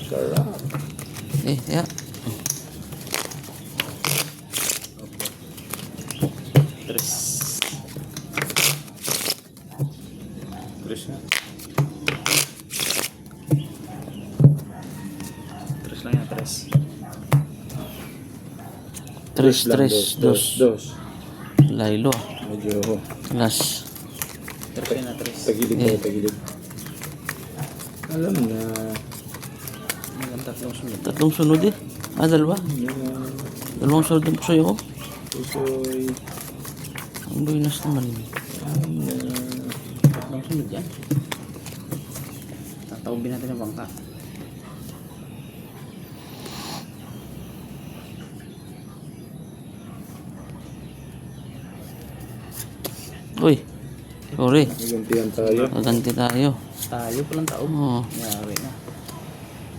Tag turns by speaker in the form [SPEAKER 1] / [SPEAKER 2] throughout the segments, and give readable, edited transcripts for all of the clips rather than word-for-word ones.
[SPEAKER 1] Sarap.
[SPEAKER 2] Ya.
[SPEAKER 1] Tres. Tres na. Tres lang yan, tres. Dos.
[SPEAKER 2] Lailo.
[SPEAKER 1] Medyo
[SPEAKER 2] Las.
[SPEAKER 1] tres na, tres. Tagilid tayo, tagilid. Alam na. Hanggang tatlong sunod.
[SPEAKER 2] Tatlong sunod eh. Dalawa. Dalawang sunod ng pusoy ako.
[SPEAKER 1] Pusoy.
[SPEAKER 2] Ang buinas naman.
[SPEAKER 1] Tatlong sunod yan. Tatawagin natin ang bangka.
[SPEAKER 2] Uy. Sorry.
[SPEAKER 1] Nagantihan tayo.
[SPEAKER 2] Gaganti tayo.
[SPEAKER 1] Tayo palang tao.
[SPEAKER 2] Oo.
[SPEAKER 1] Yari na.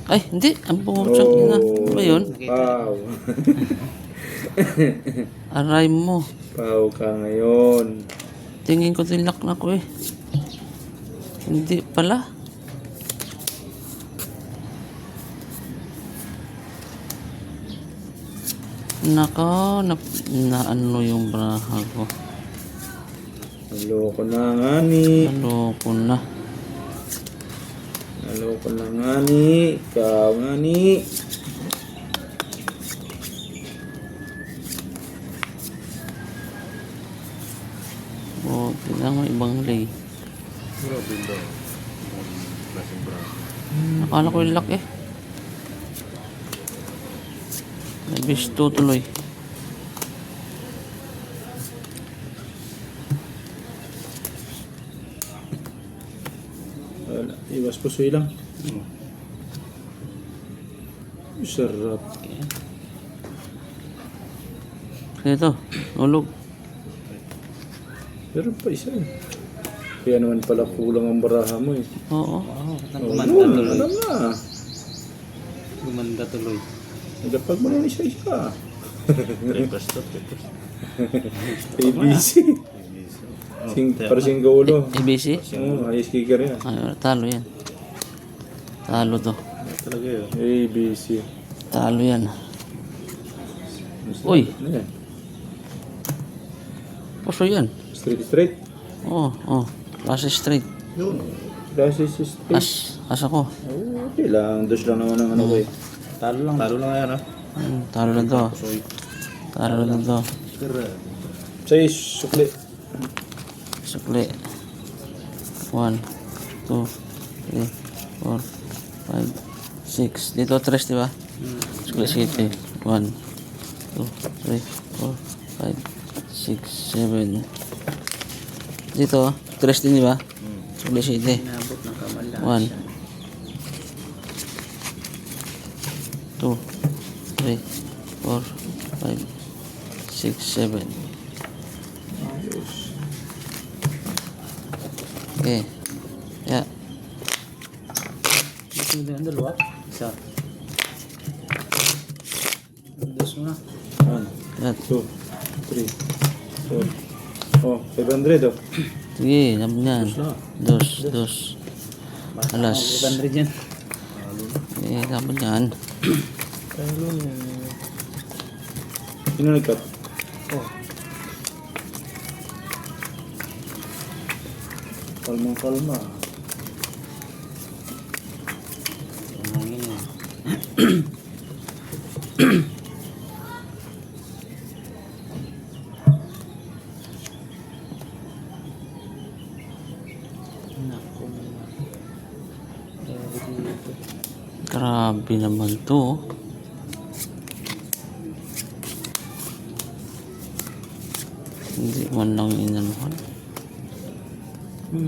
[SPEAKER 2] Ay, hindi. Ang pumursak na. Ano ba yun?
[SPEAKER 1] Pau.
[SPEAKER 2] Aray mo.
[SPEAKER 1] Pau ka ngayon.
[SPEAKER 2] Tingin ko tilak na ko eh. Hindi pala. Nako, na ano yung braha ko.
[SPEAKER 1] Naloko na nga ni.
[SPEAKER 2] Naloko na.
[SPEAKER 1] Naloko na nga ni. Ikaw nga ni.
[SPEAKER 2] O, tingnan mo ibang lay.
[SPEAKER 1] Grabe daw. Klaseng braso.
[SPEAKER 2] Akala ko yung lock eh. May bisto tuloy.
[SPEAKER 1] Wala. Iwas pusoy lang. Sarap.
[SPEAKER 2] Ito, ulog.
[SPEAKER 1] Pero pa isa eh. Kaya naman pala kulang ang baraha mo eh.
[SPEAKER 2] Oo.
[SPEAKER 1] Alam na.
[SPEAKER 3] Gumanda tuloy.
[SPEAKER 1] Nagapag mo na isa-isa.
[SPEAKER 3] Papers to.
[SPEAKER 1] ABC. Para siyang gaulo.
[SPEAKER 2] ABC?
[SPEAKER 1] Oo, ayos kicker yan.
[SPEAKER 2] Ay, talo yan. Talo to.
[SPEAKER 3] Talaga yun.
[SPEAKER 1] ABC.
[SPEAKER 2] Talo yan. Uy.
[SPEAKER 1] Ano yan?
[SPEAKER 2] Puso yan.
[SPEAKER 1] Straight.
[SPEAKER 2] Oo, klase straight.
[SPEAKER 3] Yun.
[SPEAKER 1] Classes straight.
[SPEAKER 2] As ako.
[SPEAKER 1] Oh, okay lang. Dos lang naman ang ano ko eh.
[SPEAKER 3] Talo lang yan ha.
[SPEAKER 2] Talo lang to.
[SPEAKER 3] Soy.
[SPEAKER 2] Talo lang to.
[SPEAKER 3] Kira.
[SPEAKER 1] 6, sukli.
[SPEAKER 2] Sukli. 1, 2, 3, 4, 5, 6. Dito 3, di ba? Sukli city. 1, 2, 3, 4, 5, 6, 7. Dito, 3 din, di ba? Sukli city.
[SPEAKER 3] Inabot ng kamala.
[SPEAKER 2] 1, 2, 3, 4, 5, 6, 7. Okay. Ya.
[SPEAKER 3] Ito na ang dalawa. Isa. Dos mo na.
[SPEAKER 1] 1,
[SPEAKER 2] Yan.
[SPEAKER 1] 2, 3, 4. Oh, 500 oh.
[SPEAKER 2] Sige, naman yan. Dos. Alas.
[SPEAKER 3] 500 yan.
[SPEAKER 2] Naman yan.
[SPEAKER 1] Sino nag-cut?
[SPEAKER 3] Oh.
[SPEAKER 1] Kalmang-kalma.
[SPEAKER 3] Tumangin yan. Naku.
[SPEAKER 2] Grabe naman to. Hindi man lang inanuhan.
[SPEAKER 3] Ano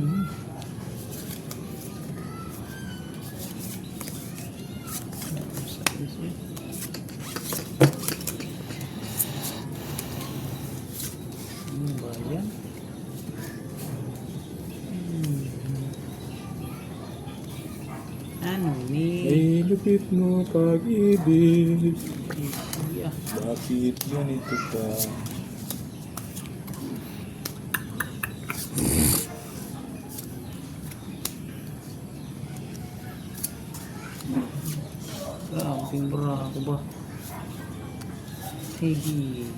[SPEAKER 3] ba yan? Ano ni?
[SPEAKER 1] Ay, lupit mo pag-ibig.
[SPEAKER 3] Yeah.
[SPEAKER 1] Bakit ganito ka?
[SPEAKER 3] Grabe yung barako ba? Heavy.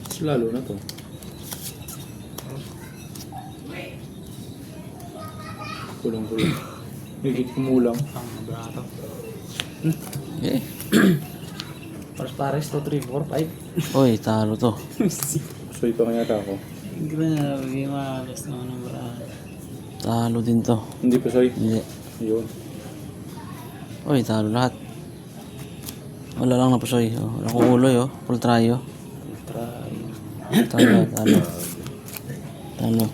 [SPEAKER 1] Mas lalo na to. Kulang-kulang. Higit kumulang.
[SPEAKER 3] Ang barako.
[SPEAKER 2] Eh.
[SPEAKER 3] Pares-pares to 3, 4, 5.
[SPEAKER 2] Uy, talo to.
[SPEAKER 1] Soy pa kaya ako.
[SPEAKER 3] Grabe, malas naman ang barako.
[SPEAKER 2] Talo din to.
[SPEAKER 1] Hindi pa soy.
[SPEAKER 2] Hindi.
[SPEAKER 1] Yun.
[SPEAKER 2] Uy, talo lahat. Wala lang na pusoy. Oh. Wala kong uloy, oh. Full try, oh.
[SPEAKER 3] Try.
[SPEAKER 2] Talo, talo. Talo.